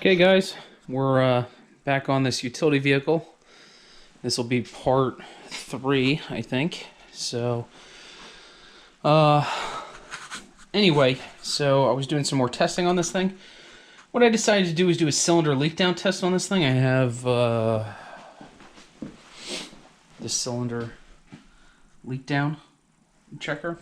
Okay guys, we're back on this utility vehicle. This will be part 3, I think. So, anyway, so I was doing some more testing on this thing. What I decided to do is do a cylinder leak down test on this thing. I have the cylinder leak down checker.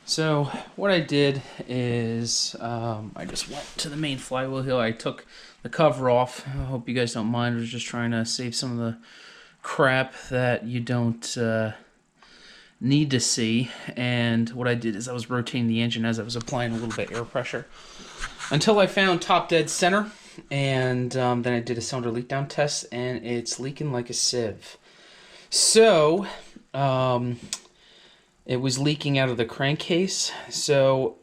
So what I did is I just went to the main flywheel here. I took the cover off. I hope you guys don't mind. I was just trying to save some of the crap that you don't need to see. And what I did is I was rotating the engine as I was applying a little bit of air pressure until I found top dead center. And then I did a cylinder leak down test, and it's leaking like a sieve. So it was leaking out of the crankcase, so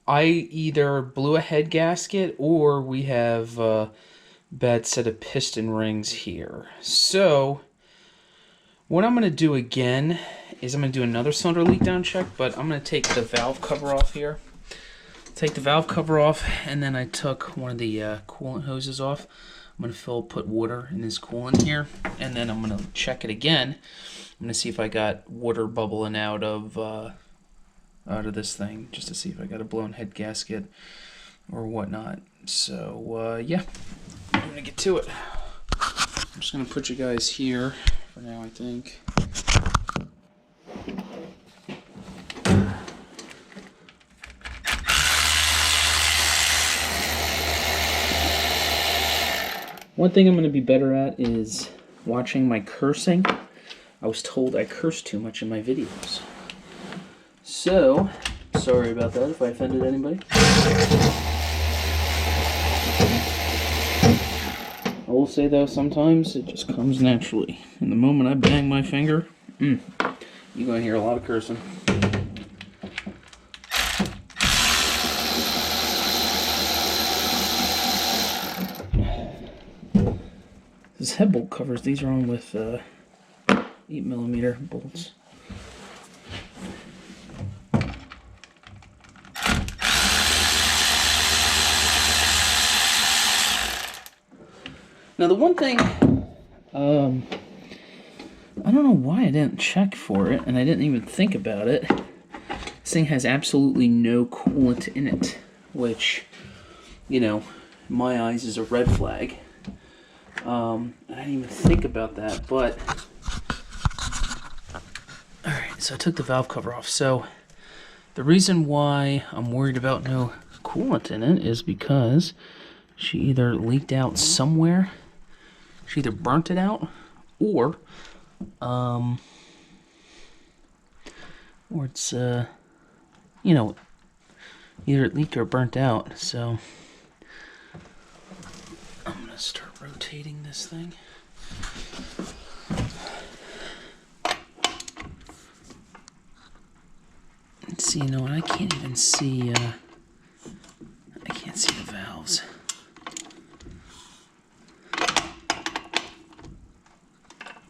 I either blew a head gasket or we have a bad set of piston rings here. So what I'm going to do again is I'm going to do another cylinder leak down check, but I'm going to take the valve cover off here. Take the valve cover off, and then I took one of the coolant hoses off. I'm going to put water in this coolant here, and then I'm going to check it again. I'm gonna see if I got water bubbling out of this thing, just to see if I got a blown head gasket or whatnot. So yeah, I'm gonna get to it. I'm just gonna put you guys here for now, I think. One thing I'm gonna be better at is watching my cursing. I was told I curse too much in my videos. So, sorry about that if I offended anybody. I will say though, sometimes it just comes naturally. And the moment I bang my finger, you're gonna hear a lot of cursing. This head bolt covers, these are on with 8mm bolts. Now the one thing, I don't know why I didn't check for it, and I didn't even think about it. This thing has absolutely no coolant in it, which, you know, in my eyes is a red flag. I didn't even think about that, but alright, so I took the valve cover off. So the reason why I'm worried about no coolant in it is because she either leaked out somewhere, she either burnt it out, or it's you know, either it leaked or burnt out. So I'm gonna start rotating this thing. Let's see, you know what, I can't even see, I can't see the valves.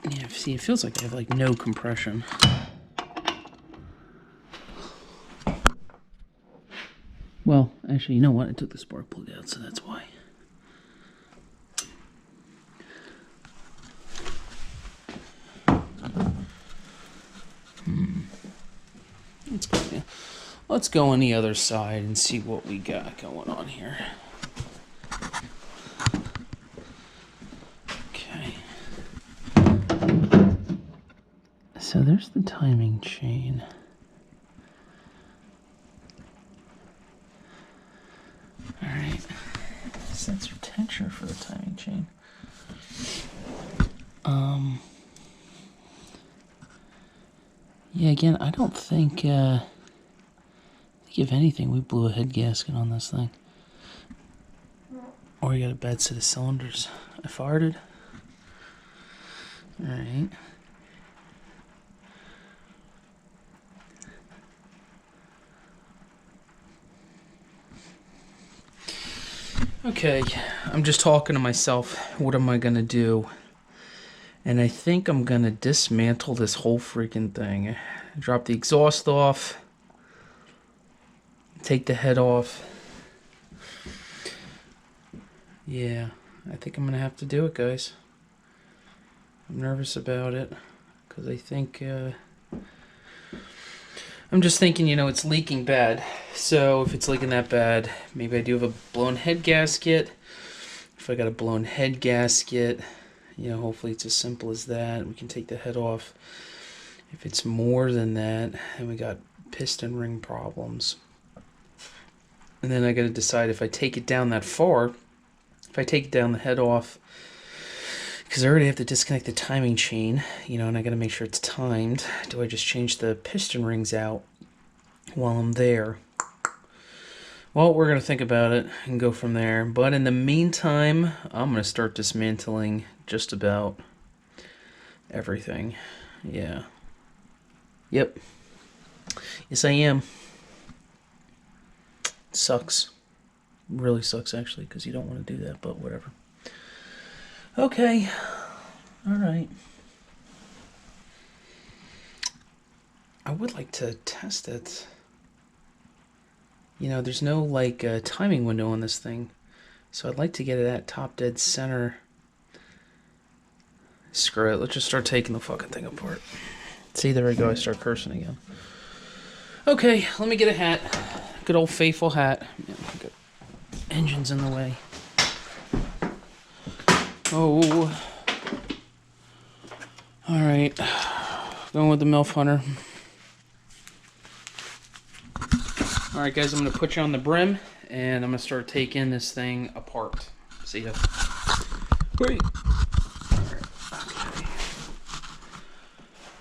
Yeah, see, it feels like I have, like, no compression. Well, actually, you know what, I took the spark plug out, so that's why. Let's go on the other side and see what we got going on here. Okay. So there's the timing chain. Alright. Sensor tensioner for the timing chain. Yeah, again, I don't think, if anything, we blew a head gasket on this thing. Or we got a bad set of cylinders. I farted. Alright. Okay, I'm just talking to myself. What am I gonna do? And I think I'm gonna dismantle this whole freaking thing. Drop the exhaust off. Take the head off. Yeah, I think I'm gonna have to do it, guys. I'm nervous about it because I think I'm just thinking, it's leaking bad. So if it's leaking that bad, maybe I do have a blown head gasket. If I got a blown head gasket, hopefully it's as simple as that. We can take the head off. If it's more than that, and we got piston ring problems. And then I got to decide if I take it down that far, if I take it down the head off, because I already have to disconnect the timing chain, and I got to make sure it's timed. Do I just change the piston rings out while I'm there? Well, we're going to think about it and go from there. But in the meantime, I'm going to start dismantling just about everything. Yeah. Yep. Yes, I am. Sucks. Really sucks, actually, because you don't want to do that, but whatever. Okay. All right. I would like to test it. There's no, timing window on this thing. So I'd like to get it at top dead center. Screw it. Let's just start taking the fucking thing apart. See, there we go. I start cursing again. Okay, let me get a hat. Good old faithful hat. Yeah, got engines in the way. Oh. Alright. Going with the MILF Hunter. Alright, guys, I'm going to put you on the brim, and I'm going to start taking this thing apart. See ya. Wait.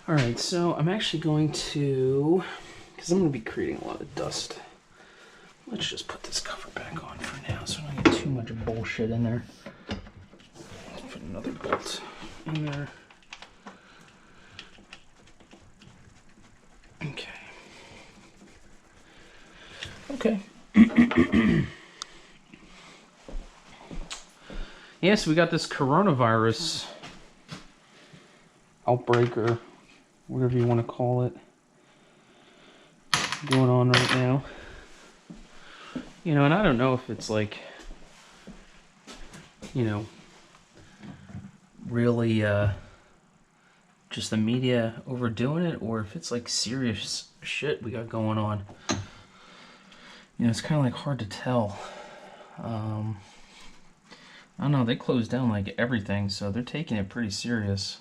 Alright, so I'm actually going to, because I'm going to be creating a lot of dust, let's just put this cover back on for now so I don't get too much bullshit in there. Let's put another bolt in there. Okay. Yes, we got this coronavirus outbreak, or whatever you want to call it, going on right now. And I don't know if it's really just the media overdoing it, or if it's serious shit we got going on. It's kind of hard to tell. I don't know, they closed down everything, so they're taking it pretty serious.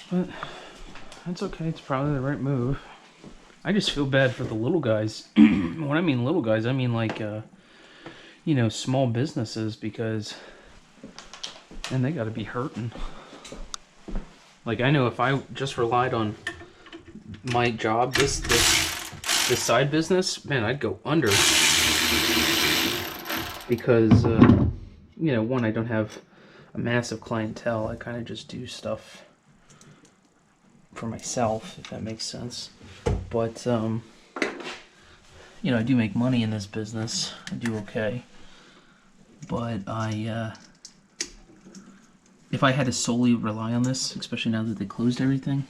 But that's okay, it's probably the right move. I just feel bad for the little guys. When I mean little guys, I mean small businesses, because then they gotta be hurting. I know if I just relied on my job, this side business, man, I'd go under. Because, one, I don't have a massive clientele. I kind of just do stuff for myself, if that makes sense. But, I do make money in this business. I do okay. But if I had to solely rely on this, especially now that they closed everything,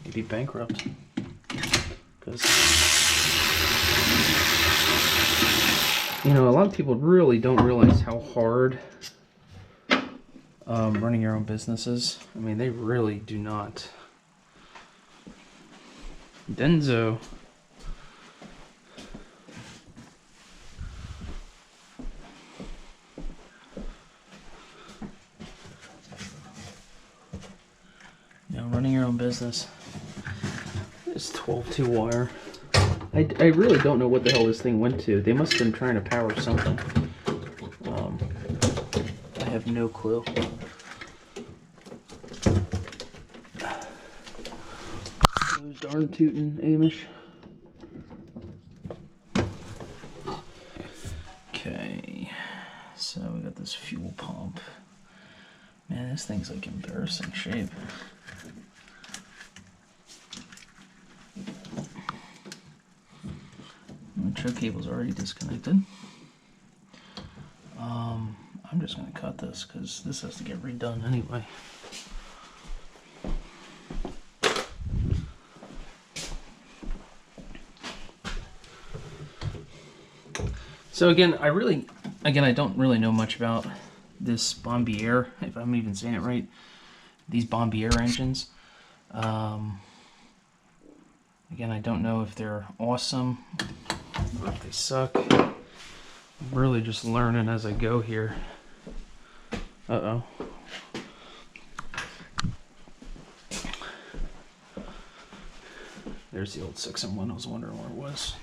I'd be bankrupt. Because, a lot of people really don't realize how hard running your own business is. I mean, they really do not. Denzo. Running your own business. This 12-2 wire. I really don't know what the hell this thing went to. They must have been trying to power something. I have no clue. Those darn tootin' Amish. Okay, so we got this fuel pump. Man, this thing's embarrassing shape. The choke cable's already disconnected. I'm just going to cut this because this has to get redone anyway. So again, I don't really know much about this Bombier, if I'm even saying it right. These Bombier engines. Again, I don't know if they're awesome or if they suck. I'm really just learning as I go here. Uh-oh. There's the old 6-in-1. I was wondering where it was.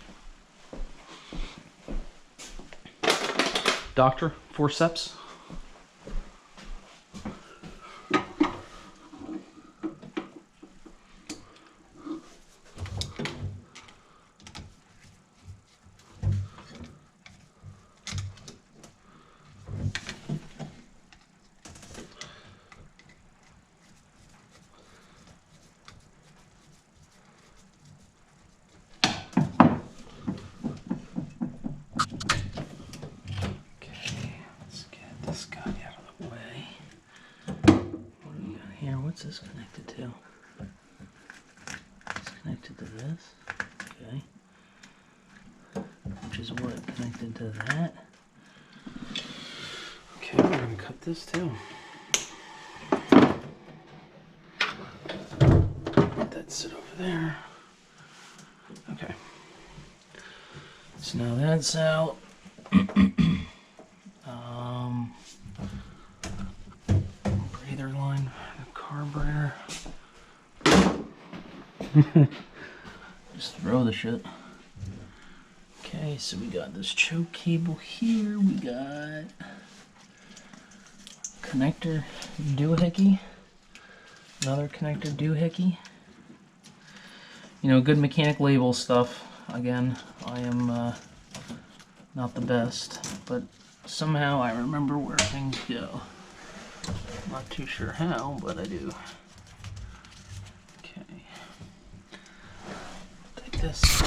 Doctor, forceps. What's this connected to? It's connected to this. Okay. Which is what? Connected to that. Okay, we're going to cut this too. Let that sit over there. Okay. So now that's out. Breather line. Carburetor. Just throw the shit. Okay, so we got this choke cable here. We got connector doohickey. Another connector doohickey. You know, good mechanic label stuff. Again, I am not the best, but somehow I remember where things go. Not too sure how, but I do. Okay. Take this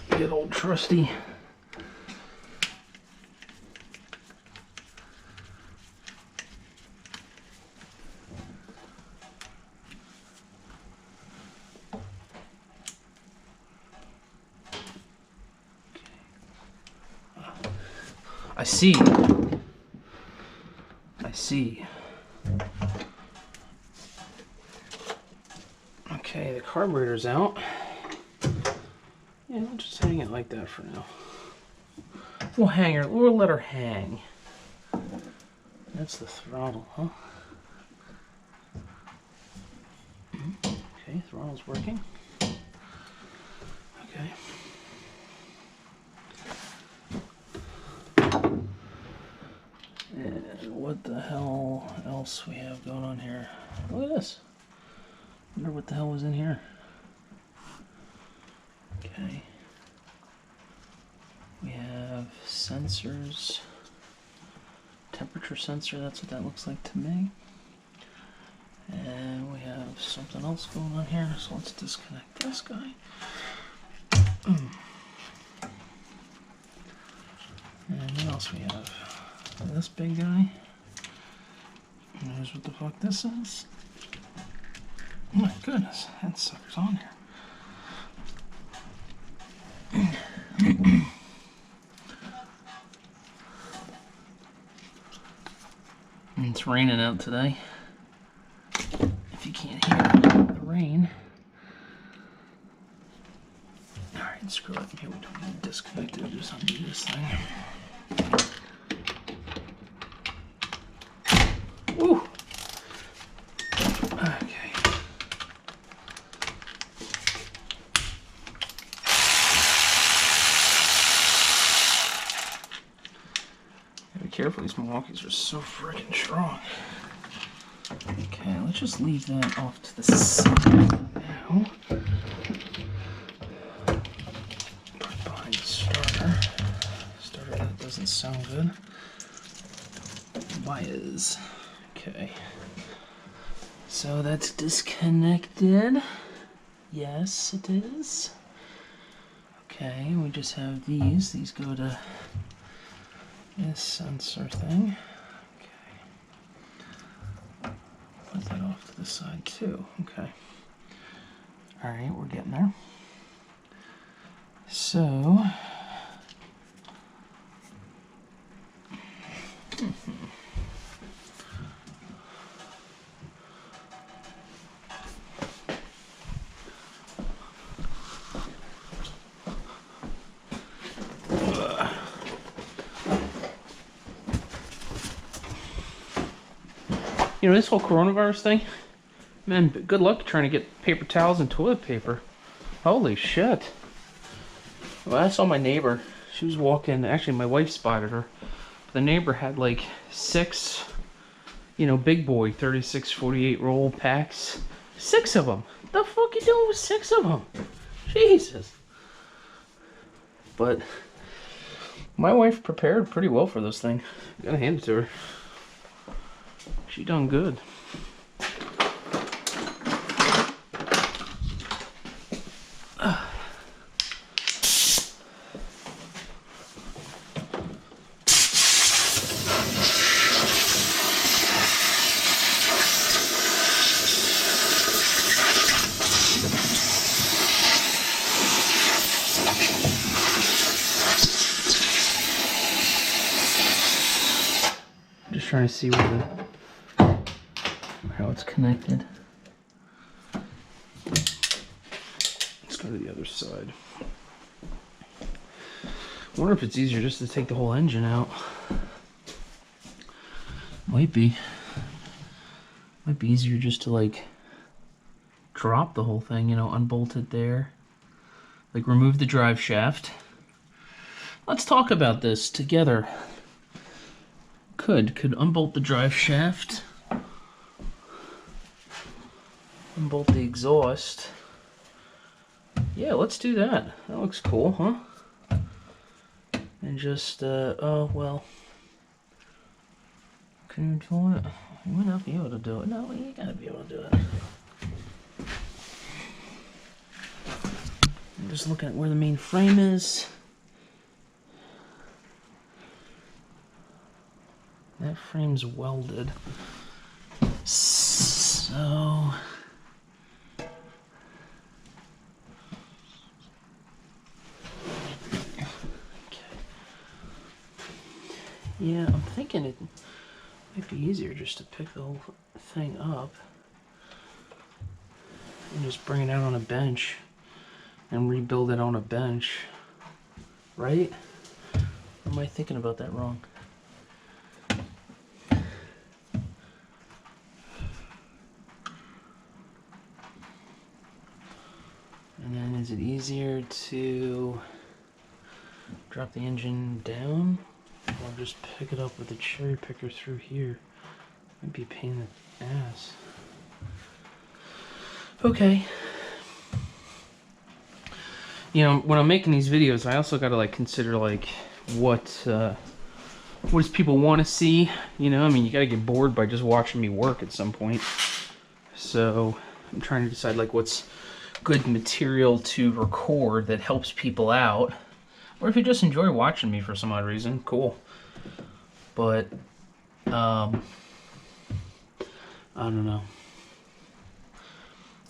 good old trusty I see. Okay, the carburetor's out. Yeah, we'll just hang it like that for now. We'll let her hang. That's the throttle, huh? Okay, throttle's working. Okay. And what the hell else we have going on here? Look at this. Wonder what the hell was in here. Okay. We have sensors. Temperature sensor, that's what that looks like to me. And we have something else going on here, so let's disconnect this guy. And what else we have? This big guy. And here's what the fuck this is. Oh my goodness, that sucker's on here. It's raining out today. If you can't hear the rain. Alright, screw it. Here, we don't need to disconnect it, just undo this thing. Woo! Okay. Be careful, these Milwaukees are so freaking strong. Okay, let's just leave that off to the side now. Put it behind the starter. Starter that doesn't sound good. Wires. Okay. So that's disconnected. Yes, it is. Okay, we just have these. These go to this sensor thing. Okay. Put that off to the side too. Okay. Alright, we're getting there. So, You know, this whole coronavirus thing, man, good luck trying to get paper towels and toilet paper. Holy shit. Well, I saw my neighbor. She was walking, actually my wife spotted her. The neighbor had like 6, you know, big boy 36, 48 roll packs. 6 of them. The fuck you doing with 6 of them? Jesus. But my wife prepared pretty well for this thing. Gotta hand it to her. She done good. Just trying to see how it's connected. Let's go to the other side. I wonder if it's easier just to take the whole engine out. Might be. Might be easier just to like drop the whole thing, you know, unbolt it there. Like remove the drive shaft. Let's talk about this together. Could unbolt the drive shaft. Unbolt the exhaust. Yeah, let's do that. That looks cool, huh? And just, oh, well. Can you do it? You might not be able to do it. No, you gotta be able to do it. I'm just looking at where the main frame is. That frame's welded. So... yeah, I'm thinking it might be easier just to pick the whole thing up and just bring it out on a bench and rebuild it on a bench, right? Or am I thinking about that wrong? And then is it easier to drop the engine down? Or just pick it up with a cherry picker through here? Might be a pain in the ass. Okay. You know, when I'm making these videos, I also gotta like consider like what does people want to see? You know, I mean, you gotta get bored by just watching me work at some point. So I'm trying to decide like what's good material to record that helps people out. Or if you just enjoy watching me for some odd reason, cool. But, I don't know.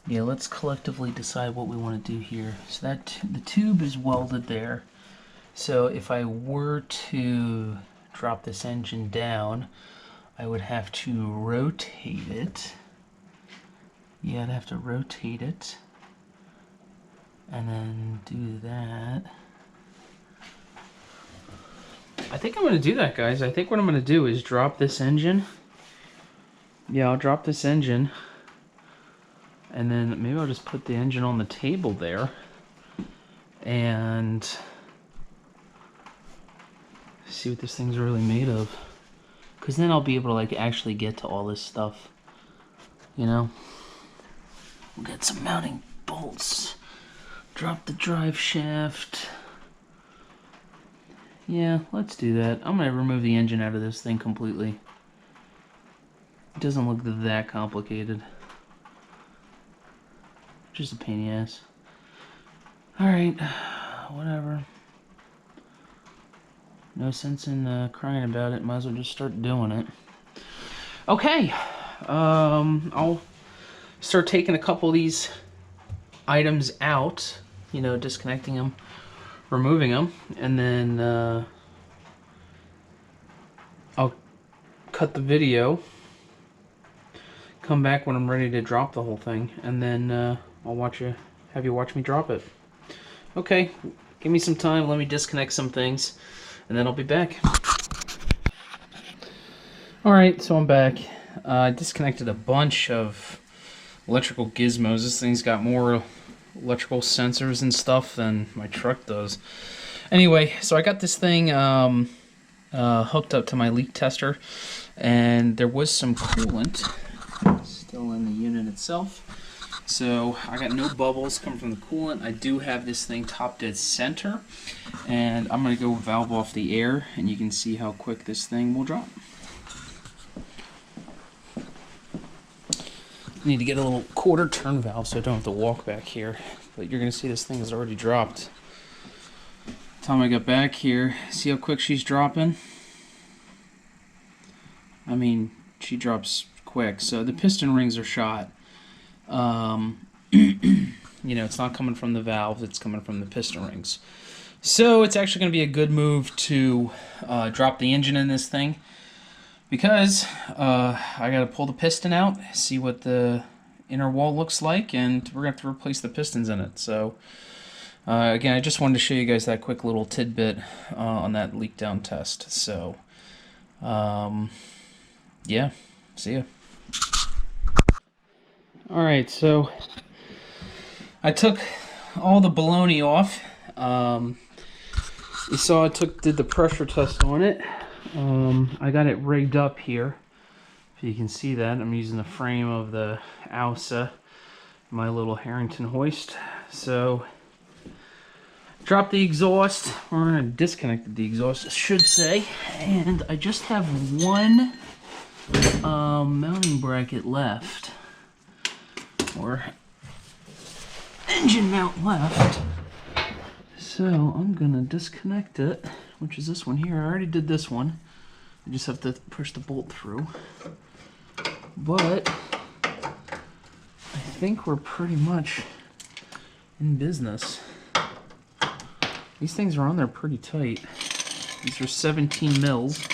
Yeah, let's collectively decide what we want to do here. So that the tube is welded there. So if I were to drop this engine down, I would have to rotate it. Yeah, I'd have to rotate it. And then do that. I think I'm going to do that, guys. I think what I'm going to do is drop this engine. Yeah, I'll drop this engine. And then maybe I'll just put the engine on the table there. And see what this thing's really made of. Because then I'll be able to like actually get to all this stuff. You know? We'll get some mounting bolts. Drop the drive shaft. Yeah, let's do that. I'm going to remove the engine out of this thing completely. It doesn't look that complicated. Just a pain in the ass. Alright, whatever. No sense in crying about it. Might as well just start doing it. Okay, I'll start taking a couple of these items out. You know, disconnecting them. Removing them, and then I'll cut the video, come back when I'm ready to drop the whole thing, and then I'll have you watch me drop it. Okay, give me some time, let me disconnect some things, and then I'll be back. Alright, so I'm back. I disconnected a bunch of electrical gizmos. This thing's got more electrical sensors and stuff than my truck does. Anyway, so I got this thing hooked up to my leak tester, and there was some coolant still in the unit itself. So I got no bubbles coming from the coolant. I do have this thing top dead center, and I'm going to go valve off the air, and you can see how quick this thing will drop. Need to get a little quarter turn valve so I don't have to walk back here, but you're going to see this thing has already dropped. Time I got back here, see how quick she's dropping? I mean, she drops quick. So the piston rings are shot. You know, it's not coming from the valve, it's coming from the piston rings. So it's actually going to be a good move to drop the engine in this thing, because I got to pull the piston out, see what the inner wall looks like, and we're going to have to replace the pistons in it. So again, I just wanted to show you guys that quick little tidbit on that leak down test. So yeah, see ya. Alright, so I took all the baloney off. You saw I did the pressure test on it. I got it rigged up here. If you can see that, I'm using the frame of the Ausa, my little Harrington hoist. So, dropped the exhaust, or I disconnected the exhaust, I should say, and I just have one mounting bracket left, or engine mount left. So I'm gonna disconnect it, which is this one here. I already did this one. I just have to push the bolt through. But I think we're pretty much in business. These things are on there pretty tight. These are 17 mils.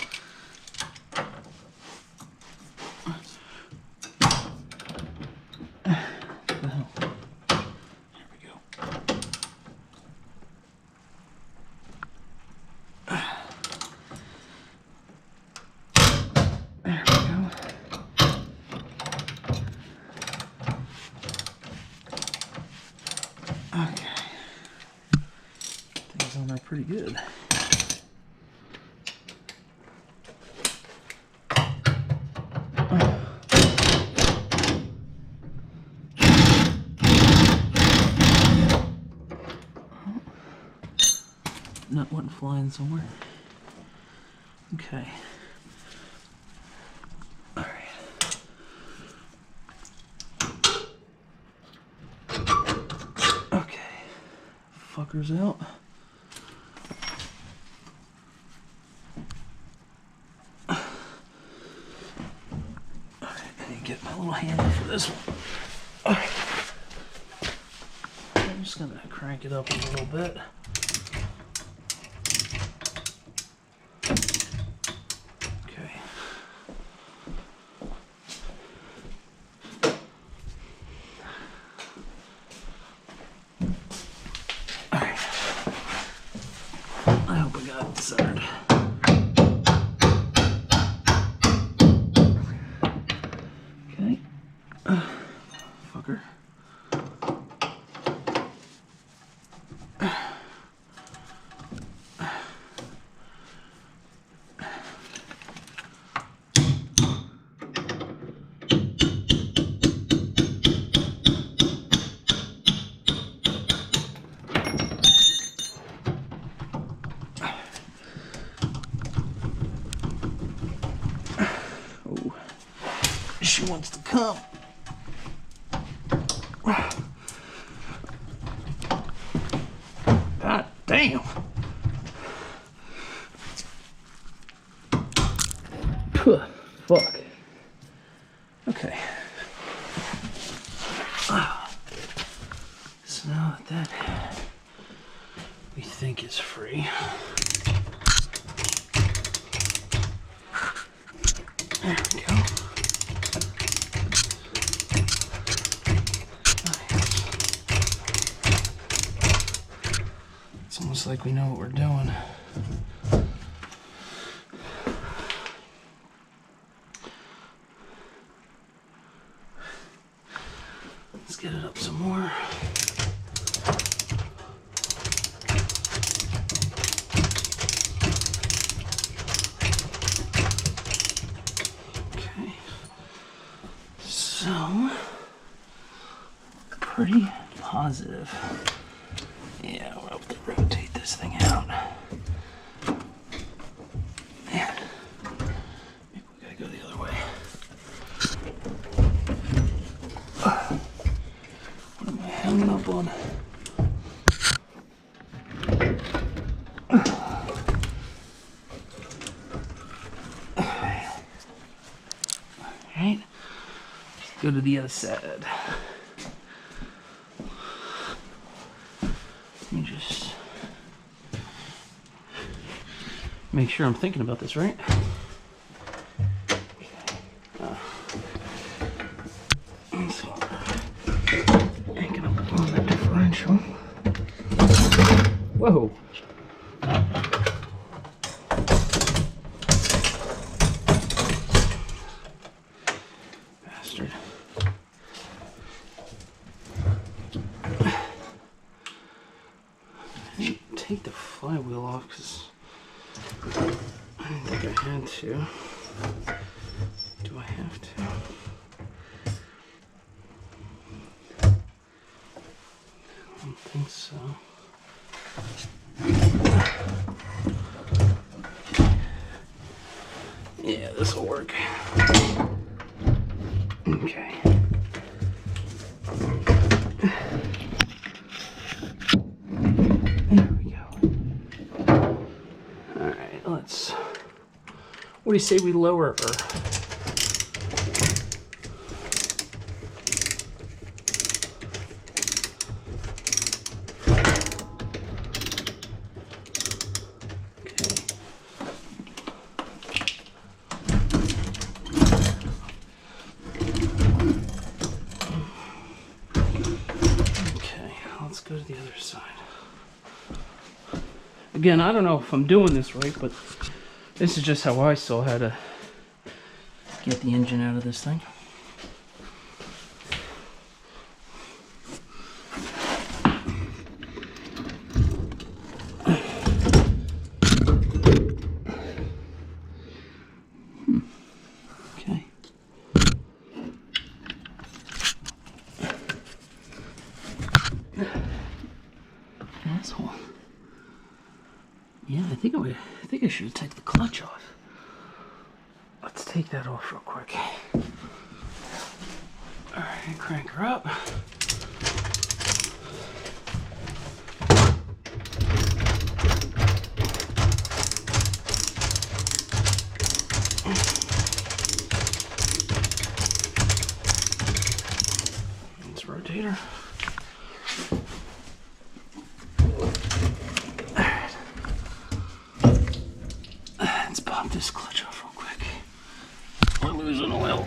Okay. Things on there pretty good. Nut went flying somewhere. Okay. Fuckers out. Alright, I need to get my little handle for this one. I'm just gonna crank it up a little bit. Okay. I hope I got it centered. Okay. Fucker. She wants to come. God damn. Fuck. Okay. So now that we think is free. There we go. It's almost like we know what we're doing. of. Yeah, we'll have to rotate this thing out. Yeah. Maybe we gotta go the other way. What am I hanging up on? Alright. Go to the other side. Let me just make sure I'm thinking about this right. So, anchor up on the differential. Whoa. Bastard. I didn't take the flywheel off because I didn't think I had to. Do I have to? I don't think so. Yeah, this will work. Okay. There we go. Alright, let's... What do you say we lower her? Let's go to the other side. Again, I don't know if I'm doing this right, but this is just how I saw how to get the engine out of this thing. Okay. Asshole. Yeah, I think I should take the clutch off. Let's take that off real quick. Alright, crank her up. Let's rotate her. This clutch off real quick. We're losing oil.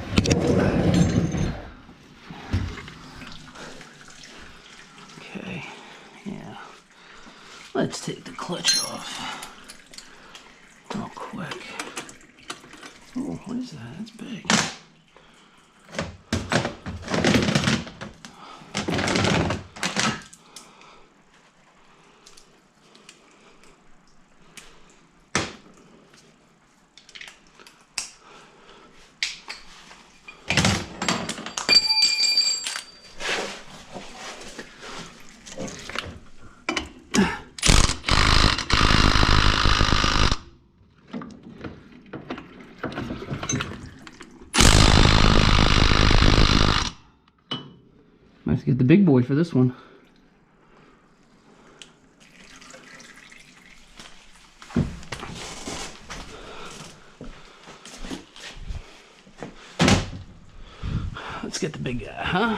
Okay, yeah. Let's take the clutch off real quick. Oh, what is that? That's big. Let's get the big boy for this one. Let's get the big guy, huh?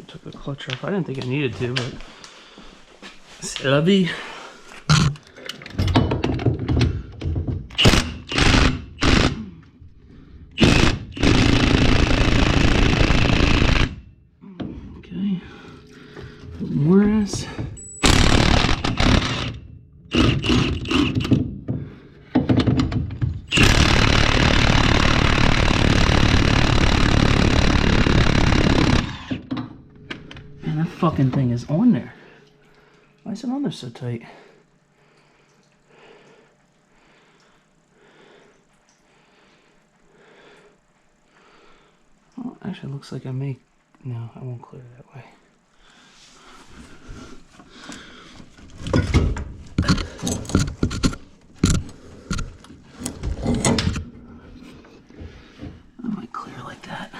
Took the clutch off. I didn't think I needed to, but c'est la vie. Okay, more ass. Fucking thing is on there. Why is it on there so tight? Well, actually, it looks like I may... No, I won't clear it that way. I might clear like that.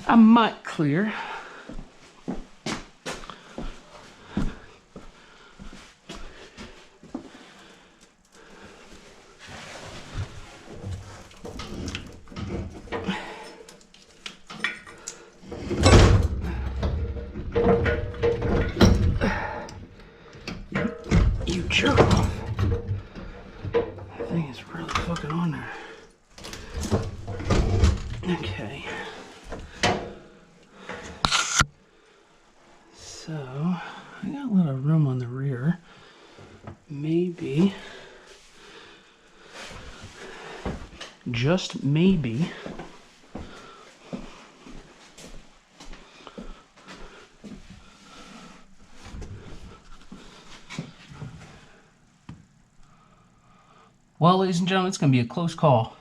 I might clear. You jerk off. That thing is really fucking on there. Okay. So, I got a lot of room on the rear. Maybe, just maybe, well, ladies and gentlemen, it's going to be a close call.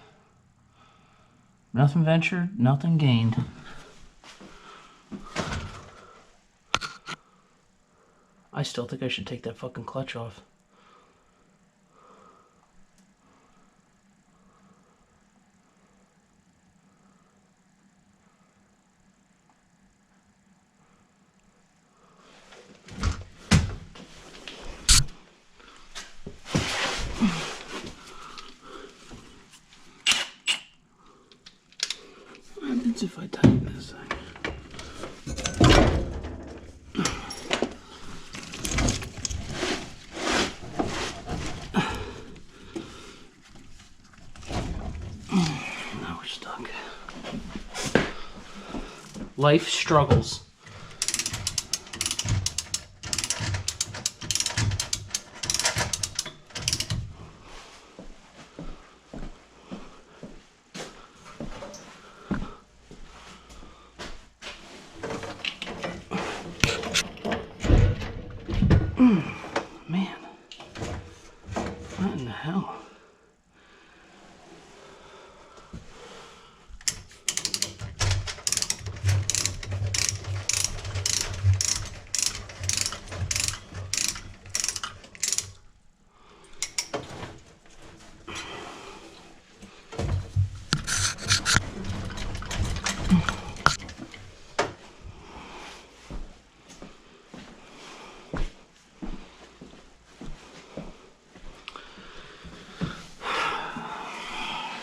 Nothing ventured, nothing gained. I still think I should take that fucking clutch off. What happens if I tighten this thing? Now we're stuck. Life struggles. Man, what in the hell?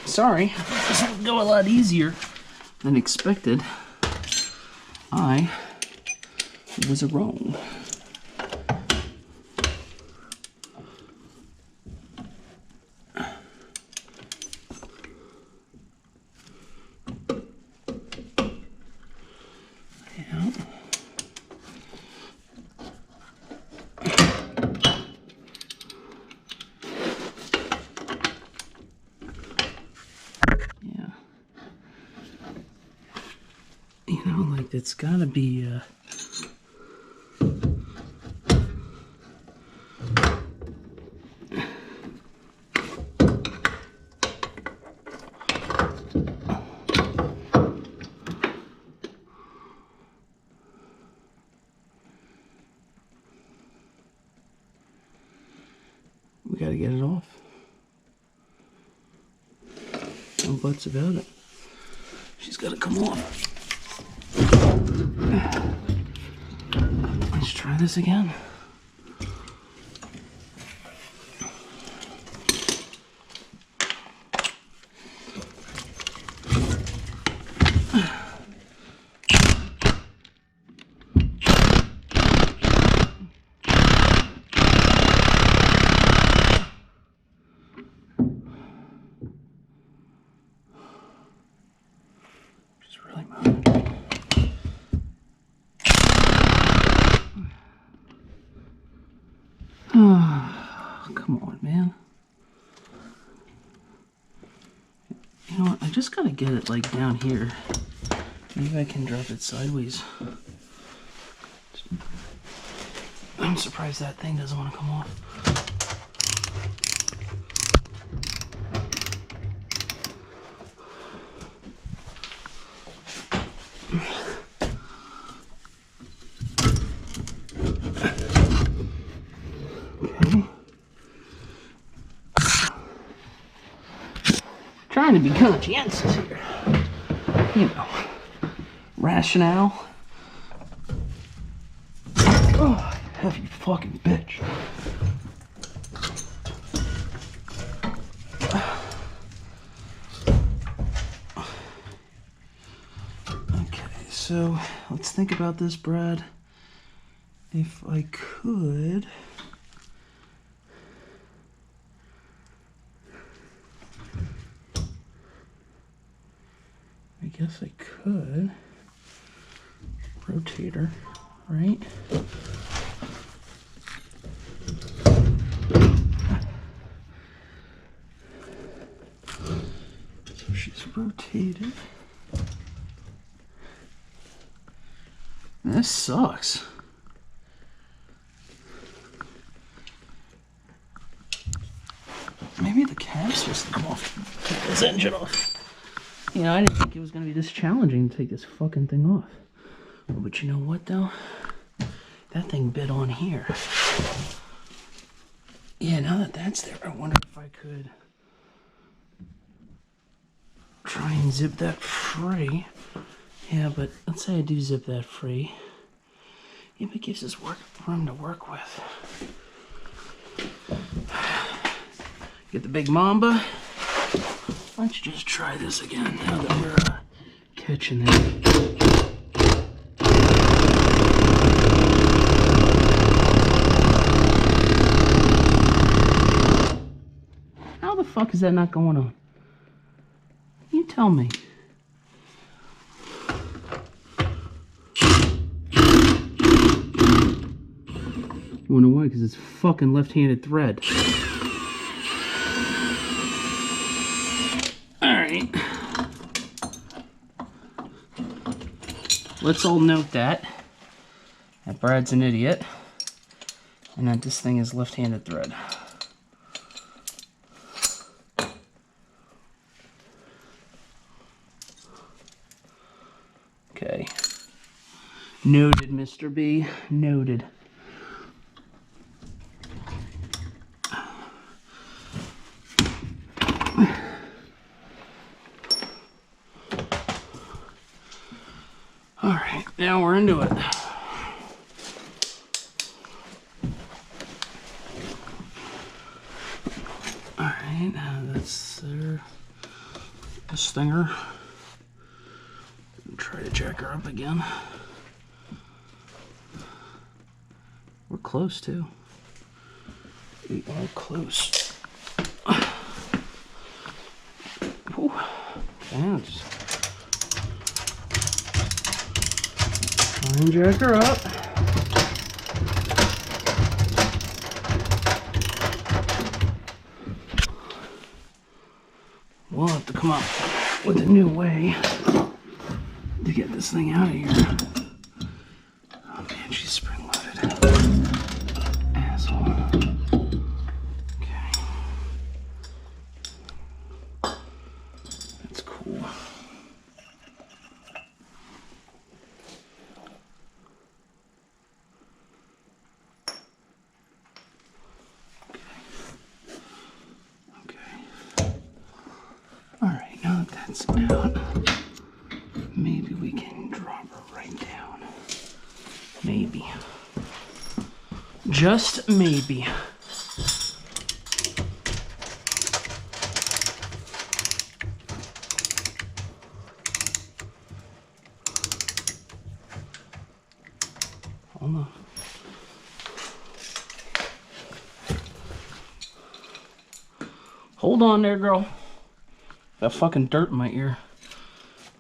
Sorry, this will go a lot easier than expected. I was wrong. Yeah. You know, like, it's gotta be, we gotta get it off. No buts about it. She's gotta come off. Let's try this again. Just really moving. Oh, come on, man. You know what? I just gotta get it like down here. Maybe I can drop it sideways. I'm surprised that thing doesn't want to come off. Okay. Trying to be conscientious here. You know, rationale. Oh, heavy fucking bitch. Okay, so let's think about this, Brad. If I could... I guess I could rotate her, right? So she's rotated. This sucks. Maybe the cab's supposed to come off. Take this engine off. You know, I didn't think it was going to be this challenging to take this fucking thing off. But you know what, though? That thing bit on here. Yeah, now that that's there, I wonder if I could try and zip that free. Yeah, but let's say I do zip that free. Yeah, but it gives us room to work with. Get the big Mamba. Why don't you just try this again now that we're catching it. How the fuck is that not going on? You tell me. You wanna know why? Because it's fucking left-handed thread. Alright. Let's all note that Brad's an idiot and that this thing is left-handed thread. Okay. Noted, Mr. B. Noted. Alright, now we're into it. Alright, that's their stinger. Try to jack her up again. We're close too. We are close. Ooh. Okay, just try and jack her up. We'll have to come up with a new way to get this thing out of here. Oh man, she's spring loaded. Asshole. Okay. That's cool. Okay. Alright, now that that's out, maybe we can drop her right down. Maybe. Just maybe. Hold on. Hold on there, girl. Got fucking dirt in my ear.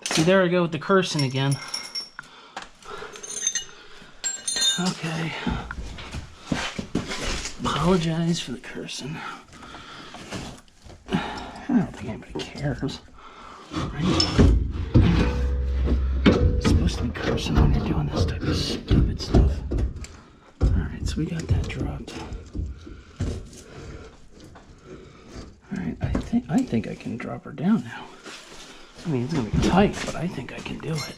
See, there I go with the cursing again. Okay. Apologize for the cursing. I don't think anybody cares. Right? It's supposed to be cursing when you're doing this type of stupid stuff. Alright, so we got that dropped. All right, I think I can drop her down now. I mean, it's gonna be tight, but I think I can do it.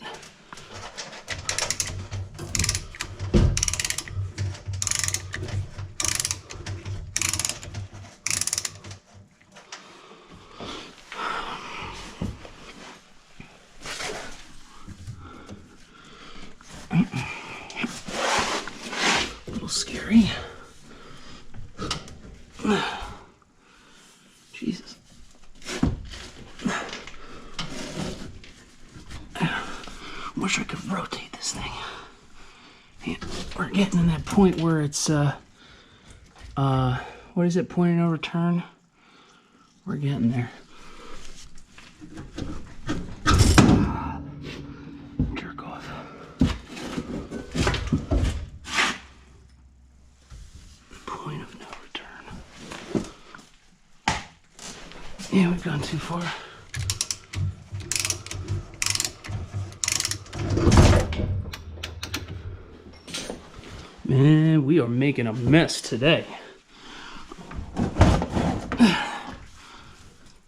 A little scary. Jesus. Wish I could rotate this thing. Yeah, we're getting in that point where it's what is it, point of no return? We're getting there. Jerk off. Point of no return. Yeah, we've gone too far. Man, we are making a mess today.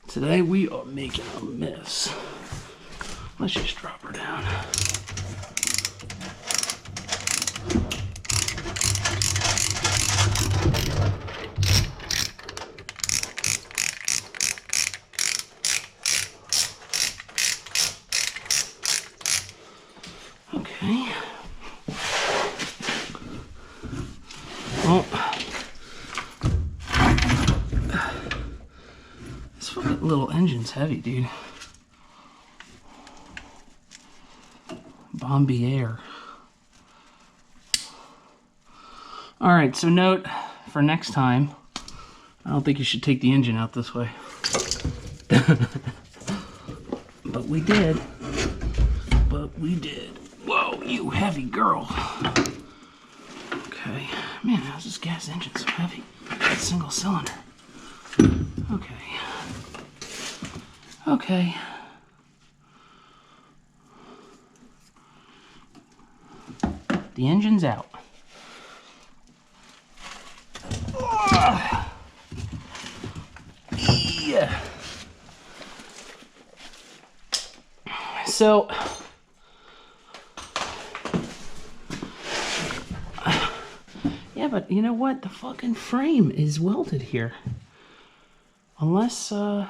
Today we are making a mess. Let's just drop her down. Okay. Well, this fucking little engine's heavy, dude. Bombier. Alright, so note for next time, I don't think you should take the engine out this way. But we did. But we did. Whoa, you heavy girl. Okay. Man, how's this gas engine so heavy? It's single cylinder. Okay. Okay. The engine's out. Yeah. So, yeah, but you know what? The fucking frame is welded here. Unless, yeah,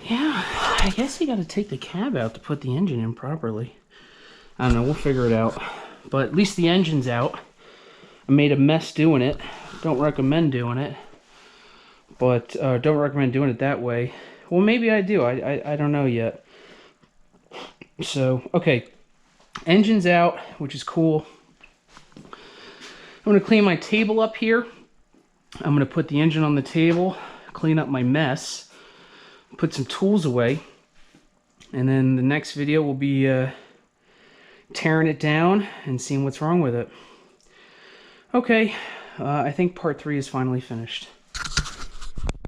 I guess you gotta take the cab out to put the engine in properly. I don't know, we'll figure it out. But at least the engine's out. I made a mess doing it. Don't recommend doing it. But don't recommend doing it that way. Well, maybe I do. I don't know yet. So, okay. Engine's out, which is cool. I'm going to clean my table up here. I'm going to put the engine on the table, clean up my mess, put some tools away. And then the next video will be tearing it down and seeing what's wrong with it. Okay, I think part 3 is finally finished.